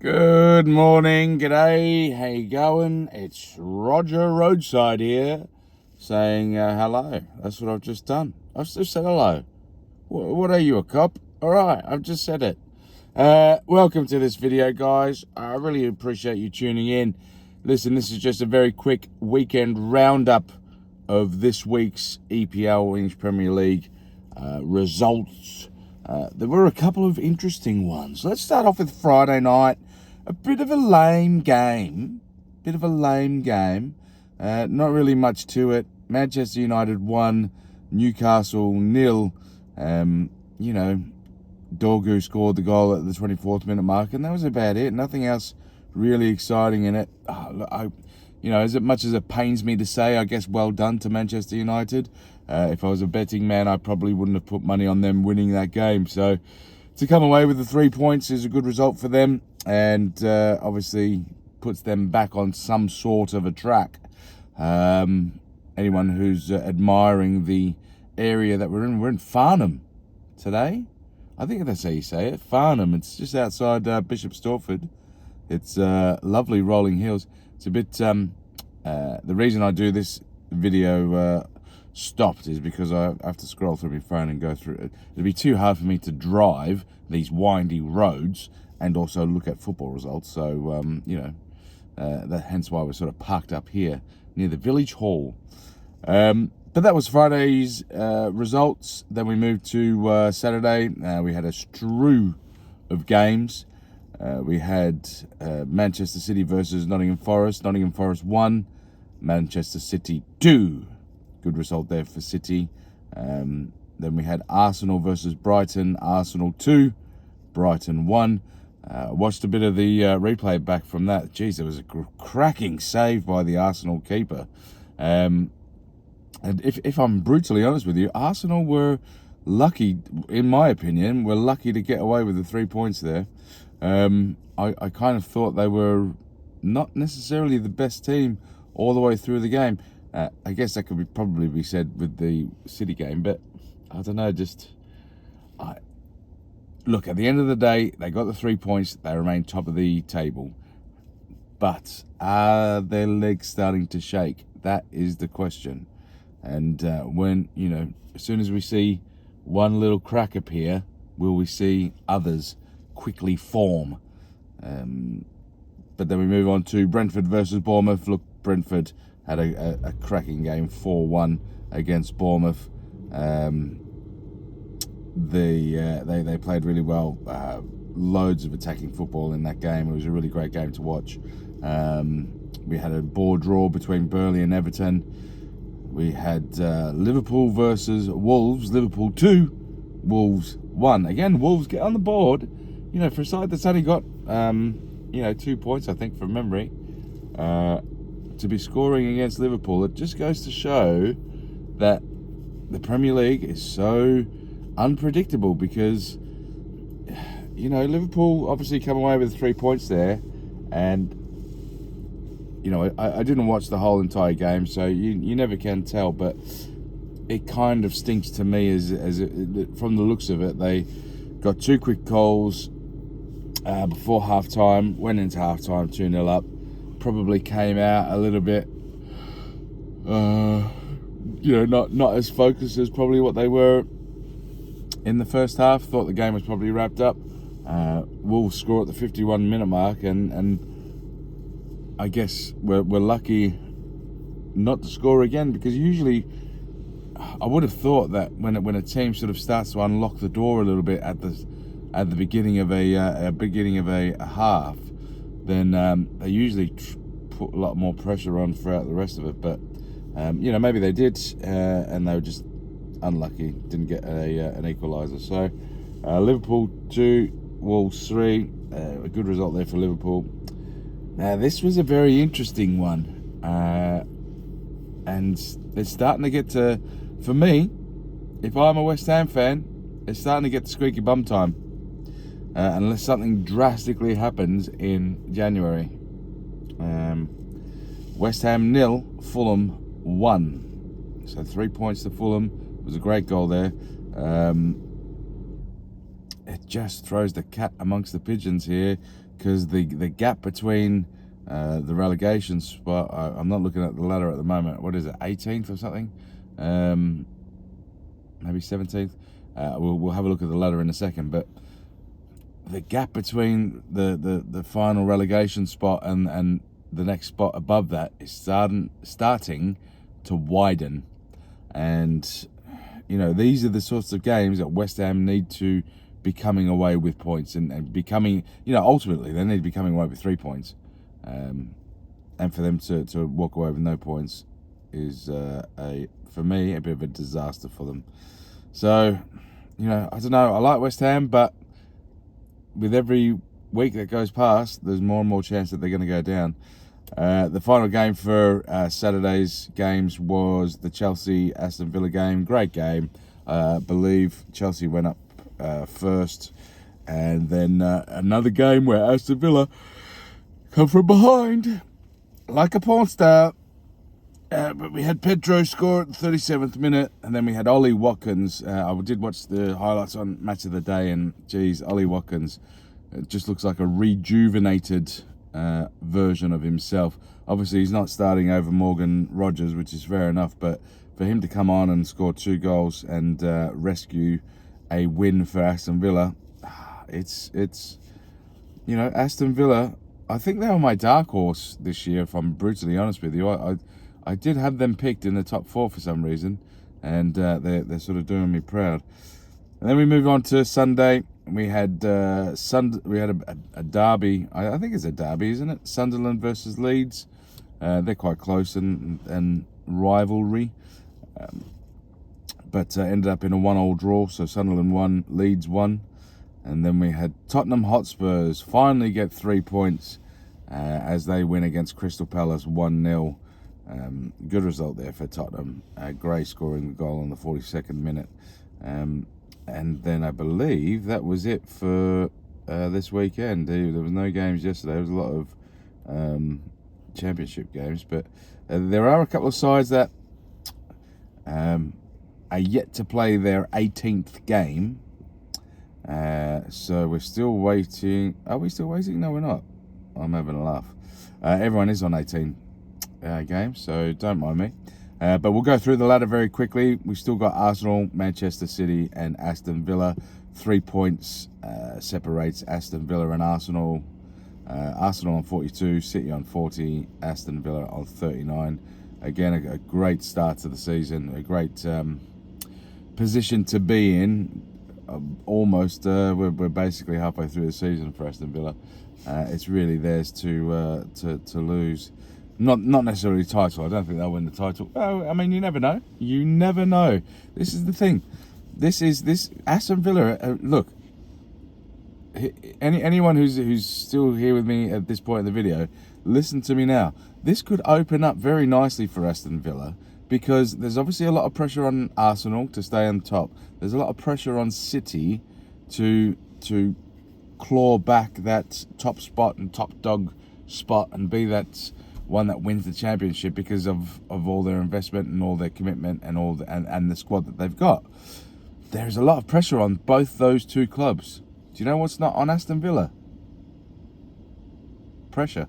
Good morning, g'day, how you going? It's Roger Roadside here, saying hello. That's what I've just done. I've just said hello. What are you, a cop? Alright, I've just said it. Welcome to this video, guys. I really appreciate you tuning in. Listen, this is just a very quick weekend roundup of this week's EPL English Premier League results. There were a couple of interesting ones. Let's start off with Friday night. A bit of a lame game. Not really much to it. Manchester United 1, Newcastle 0. Dorgu scored the goal at the 24th minute mark, and that was about it. Nothing else really exciting in it. As much as it pains me to say, I guess well done to Manchester United. If I was a betting man, I probably wouldn't have put money on them winning that game. So to come away with the 3 points is a good result for them, and obviously puts them back on some sort of a track. Anyone who's admiring the area that we're in Farnham today. I think that's how you say it, Farnham. It's just outside Bishop Stortford. It's lovely rolling hills. It's a bit, the reason I do this video stopped is because I have to scroll through my phone and go through it. It'd be too hard for me to drive these windy roads and also look at football results. So, hence why we're sort of parked up here near the village hall. But that was Friday's results. Then we moved to Saturday. We had a strew of games. We had Manchester City versus Nottingham Forest. Nottingham Forest 1, Manchester City 2. Good result there for City. Then we had Arsenal versus Brighton. Arsenal 2, Brighton 1. Watched a bit of the replay back from that. Jeez, there was a cracking save by the Arsenal keeper. And if I'm brutally honest with you, Arsenal were lucky, in my opinion, to get away with the 3 points there. I kind of thought they were not necessarily the best team all the way through the game. I guess that could probably be said with the City game, but I don't know, look, at the end of the day, they got the 3 points. They remain top of the table. But are their legs starting to shake? That is the question. And as soon as we see one little crack appear, will we see others quickly form? But then we move on to Brentford versus Bournemouth. Look, Brentford had a cracking game, 4-1 against Bournemouth. They played really well. Loads of attacking football in that game. It was a really great game to watch. We had a ball draw between Burnley and Everton. We had Liverpool versus Wolves. Liverpool 2, Wolves 1. Again, Wolves get on the board. For a side that's only got 2 points, I think, from memory, to be scoring against Liverpool, it just goes to show that the Premier League is so unpredictable, because Liverpool obviously come away with 3 points there, and I didn't watch the whole entire game, so you never can tell, but it kind of stinks to me from the looks of it. They got 2 quick goals before half-time, went into half-time 2-0 up, probably came out a little bit, not as focused as probably what they were in the first half. Thought the game was probably wrapped up. Wolves score at the 51-minute mark, and I guess we're lucky not to score again, because usually I would have thought that when a team sort of starts to unlock the door a little bit at the beginning of a half, then they usually put a lot more pressure on throughout the rest of it. But maybe they did, and they were just unlucky, didn't get an equaliser. So Liverpool 2, Wolves 3. A good result there for Liverpool. Now, this was a very interesting one, and it's starting to get to, for me, if I'm a West Ham fan, it's starting to get to squeaky bum time, unless something drastically happens in January. West Ham 0, Fulham 1. So 3 points to Fulham. It was a great goal there. it just throws the cat amongst the pigeons here, because the gap between the relegation spot, I'm not looking at the ladder at the moment, what is it, 18th or something, maybe 17th, we'll have a look at the ladder in a second, but the gap between the final relegation spot and the next spot above that is starting to widen. And you know, these are the sorts of games that West Ham need to be coming away with points, and becoming, you know, ultimately they need to be coming away with 3 points, and for them to walk away with no points is for me a bit of a disaster for them. So, you know, I don't know, I like West Ham, but with every week that goes past, there's more and more chance that they're going to go down. The final game for Saturday's games was the Chelsea-Aston Villa game. Great game. I believe Chelsea went up first. And then another game where Aston Villa come from behind like a porn star. But we had Pedro score at the 37th minute, and then we had Ollie Watkins. I did watch the highlights on Match of the Day, and geez, Ollie Watkins just looks like a rejuvenated version of himself. Obviously, he's not starting over Morgan Rogers, which is fair enough, but for him to come on and score 2 goals and rescue a win for Aston Villa, it's you know, Aston Villa, I think they were my dark horse this year, if I'm brutally honest with you. I did have them picked in the top 4 for some reason, and they're sort of doing me proud. And then we move on to Sunday. We had a derby. I think it's a derby, isn't it? Sunderland versus Leeds. They're quite close and rivalry, but ended up in a 1-1 draw. So Sunderland won, Leeds won, and then we had Tottenham Hotspurs finally get 3 points as they win against Crystal Palace 1-0. Good result there for Tottenham. Gray scoring the goal on the 42nd minute. And then I believe that was it for this weekend. There was no games yesterday. There was a lot of championship games, but there are a couple of sides that are yet to play their 18th game. So we're still waiting. Are we still waiting? No, we're not. I'm having a laugh. Everyone is on 18 games, so don't mind me. But we'll go through the ladder very quickly. We've still got Arsenal, Manchester City and Aston Villa. 3 points separates Aston Villa and Arsenal. Arsenal on 42, City on 40, Aston Villa on 39. Again, a great start to the season. A great position to be in. Almost, we're basically halfway through the season for Aston Villa. It's really theirs to lose. Not necessarily title. I don't think they'll win the title. Oh, I mean, you never know. You never know. This is the thing. This Aston Villa. Look, anyone who's still here with me at this point in the video, listen to me now. This could open up very nicely for Aston Villa, because there's obviously a lot of pressure on Arsenal to stay on top. There's a lot of pressure on City to claw back that top spot and top dog spot and be that one that wins the championship because of all their investment and all their commitment and all and the squad that they've got. There's a lot of pressure on both those two clubs. Do you know what's not on Aston Villa? Pressure.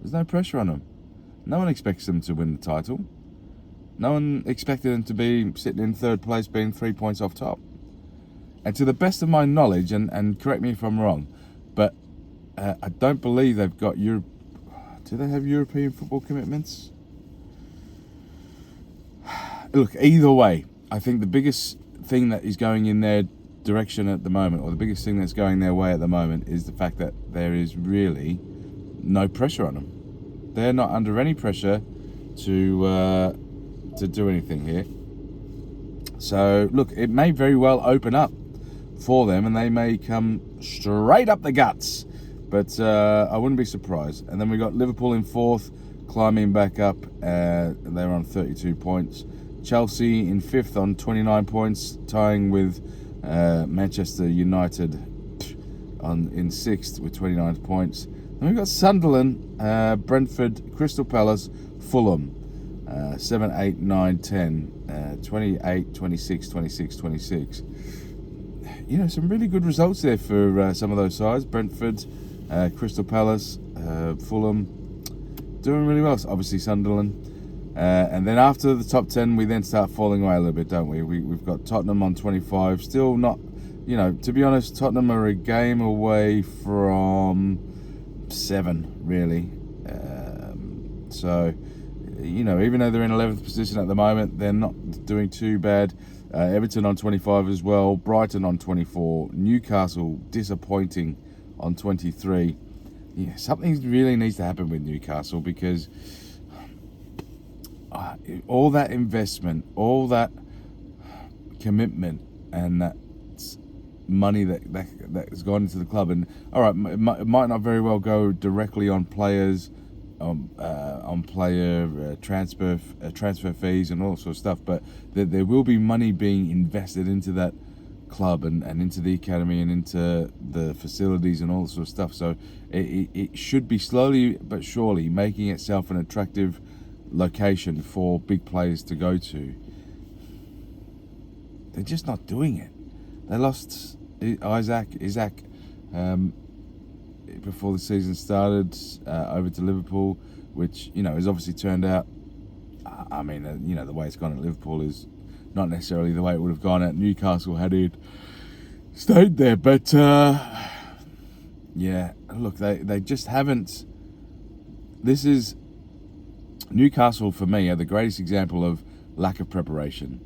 There's no pressure on them. No one expects them to win the title. No one expected them to be sitting in 3rd place, being 3 points off top. And to the best of my knowledge, and correct me if I'm wrong, but I don't believe they've got Do they have European football commitments? Look, either way, I think the biggest thing that is going in their direction at the moment, or the biggest thing that's going their way at the moment, is the fact that there is really no pressure on them. They're not under any pressure to do anything here. So, look, it may very well open up for them, and they may come straight up the guts. But I wouldn't be surprised. And then we got Liverpool in 4th, climbing back up. They're on 32 points. Chelsea in 5th on 29 points, tying with Manchester United in 6th with 29 points. Then we've got Sunderland, Brentford, Crystal Palace, Fulham. 7, 8, 9, 10, 28, 26, 26, 26. some really good results there for some of those sides. Brentford, Crystal Palace, Fulham, doing really well. So obviously Sunderland. And then after the top 10, we then start falling away a little bit, don't we? We've got Tottenham on 25. Still not, to be honest, Tottenham are a game away from 7, really. So, even though they're in 11th position at the moment, they're not doing too bad. Everton on 25 as well. Brighton on 24. Newcastle disappointing on 23. Yeah, something really needs to happen with Newcastle, because all that investment, all that commitment, and that money that has gone into the club, and all right, it might not very well go directly on players, on player transfer fees and all sorts of stuff, but there will be money being invested into that club and into the academy and into the facilities and all that sort of stuff. So it should be slowly but surely making itself an attractive location for big players to go to. They're just not doing it. They lost Isaac before the season started over to Liverpool, which has obviously turned out. I mean, the way it's gone at Liverpool is not necessarily the way it would have gone at Newcastle had it stayed there. But yeah, look, they just haven't. This is Newcastle, for me, are the greatest example of lack of preparation.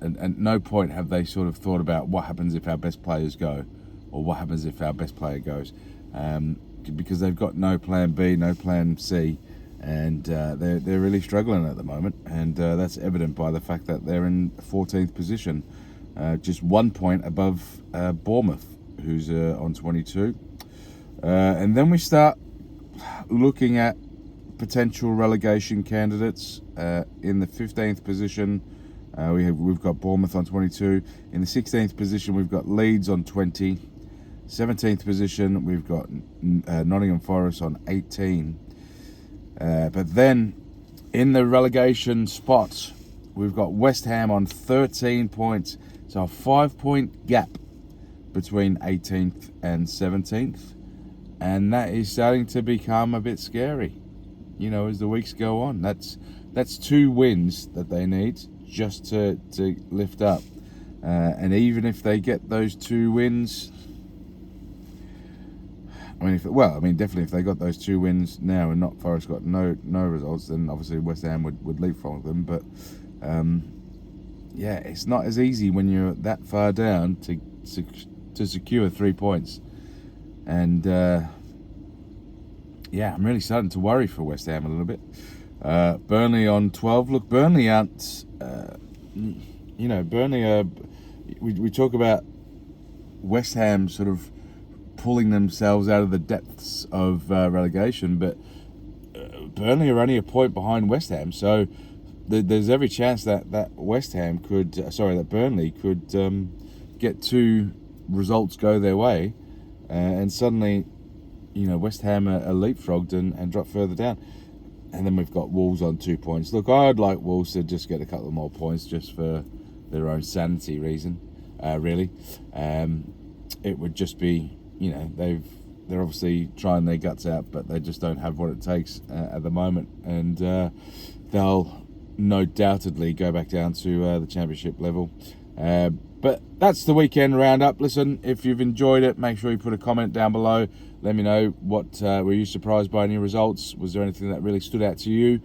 And at no point have they sort of thought about what happens if our best players go, or what happens if our best player goes, because they've got no plan B, no plan C, and they're really struggling at the moment, and that's evident by the fact that they're in 14th position, just 1 point above Bournemouth, who's on 22, and then we start looking at potential relegation candidates. In the 15th position, we've got Bournemouth on 22. In the 16th position, we've got Leeds on 20. 17th position, we've got Nottingham Forest on 18. But then in the relegation spots, we've got West Ham on 13 points. So a 5-point gap between 18th and 17th. And that is starting to become a bit scary, as the weeks go on. That's 2 wins that they need just to lift up. And even if they get those 2 wins, definitely if they got those 2 wins now and not Forest got no results, then obviously West Ham would leapfrog them. But it's not as easy when you're that far down to secure 3 points. And I'm really starting to worry for West Ham a little bit. Burnley on 12. Look, Burnley aren't, Burnley are, we talk about West Ham sort of pulling themselves out of the depths of relegation, but Burnley are only a point behind West Ham, so there's every chance that Burnley could get 2 results go their way, and suddenly, West Ham are leapfrogged and drop further down. And then we've got Wolves on 2 points. Look, I'd like Wolves to just get a couple of more points just for their own sanity reason, really. It would just be, they're obviously trying their guts out, but they just don't have what it takes at the moment. And they'll no doubtedly go back down to the championship level. But that's the weekend roundup. Listen, if you've enjoyed it, make sure you put a comment down below. Let me know what were you surprised by any results? Was there anything that really stood out to you?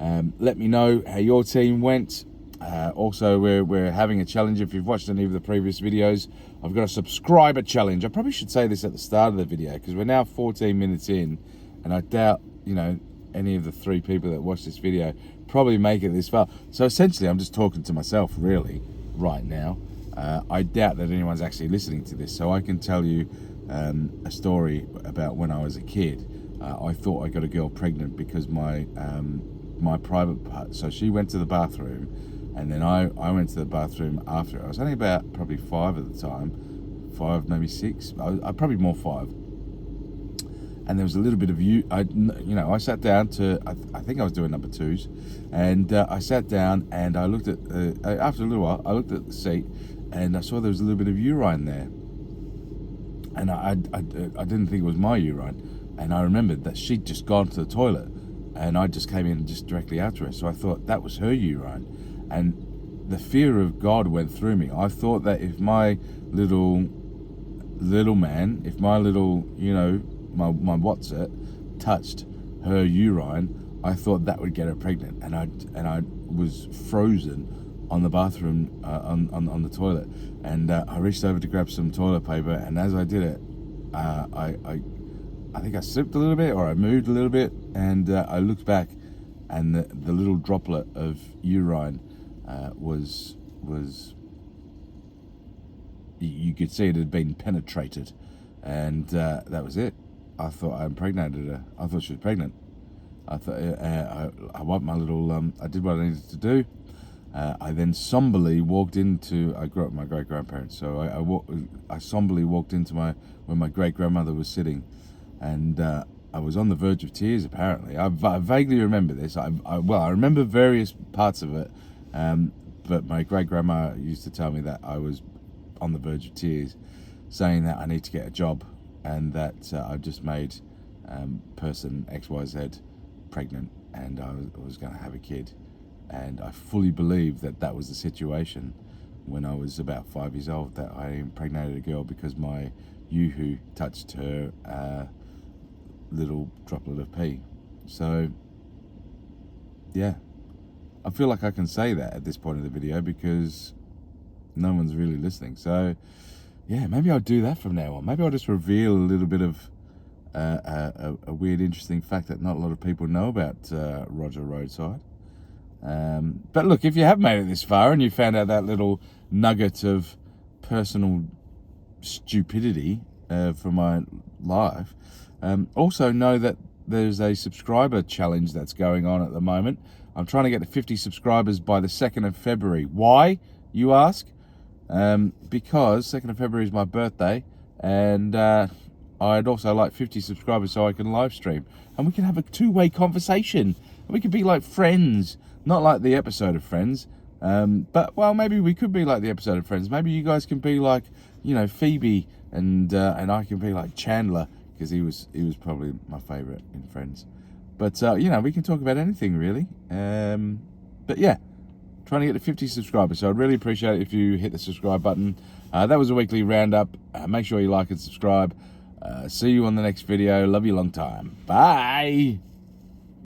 Let me know how your team went. Also, we're having a challenge. If you've watched any of the previous videos, I've got a subscriber challenge. I probably should say this at the start of the video, because we're now 14 minutes in, and I doubt, any of the 3 people that watch this video probably make it this far. So essentially, I'm just talking to myself, really, right now. I doubt that anyone's actually listening to this, so I can tell you a story about when I was a kid. I thought I got a girl pregnant because my private part, so she went to the bathroom, and then I went to the bathroom after. I was only about probably 5 at the time, 5, maybe 6. I probably more 5. And there was a little bit of I sat down to, I think I was doing number 2s, and I sat down and I looked at, after a little while, I looked at the seat, and I saw there was a little bit of urine there. And I didn't think it was my urine. And I remembered that she'd just gone to the toilet, and I just came in just directly after her. So I thought that was her urine. And the fear of God went through me. I thought that if my little man, if my little, my what's it, touched her urine, I thought that would get her pregnant. And I was frozen on the bathroom, on the toilet, and I reached over to grab some toilet paper, and as I did it, I think I slipped a little bit, or I moved a little bit, and I looked back, and the little droplet of urine was you could see it had been penetrated, and that was it. I thought I impregnated her. I thought she was pregnant. I thought I wiped my little. I did what I needed to do. I then somberly walked into. I grew up with my great grandparents, so I somberly walked into where my great grandmother was sitting, and I was on the verge of tears. Apparently, I vaguely remember this. I remember various parts of it, but my great grandma used to tell me that I was on the verge of tears, saying that I need to get a job, and that I just made person XYZ pregnant, and I was going to have a kid. And I fully believed that was the situation when I was about 5 years old, that I impregnated a girl because my yoo-hoo touched her little droplet of pee. So, yeah. I feel like I can say that at this point of the video because no one's really listening. So, yeah, maybe I'll do that from now on. Maybe I'll just reveal a little bit of a weird, interesting fact that not a lot of people know about Roger Roadside. But look, if you have made it this far and you found out that little nugget of personal stupidity for my life, also know that there's a subscriber challenge that's going on at the moment. I'm trying to get to 50 subscribers by the 2nd of February. Why, you ask? Because 2nd of February is my birthday, and I'd also like 50 subscribers so I can live stream, and we can have a two-way conversation. We could be like friends. Not like the episode of Friends, but, well, maybe we could be like the episode of Friends. Maybe you guys can be like, Phoebe, and I can be like Chandler, because he was probably my favourite in Friends. But, we can talk about anything, really. But, yeah, trying to get to 50 subscribers, so I'd really appreciate it if you hit the subscribe button. That was a weekly roundup. Make sure you like and subscribe. See you on the next video. Love you long time. Bye!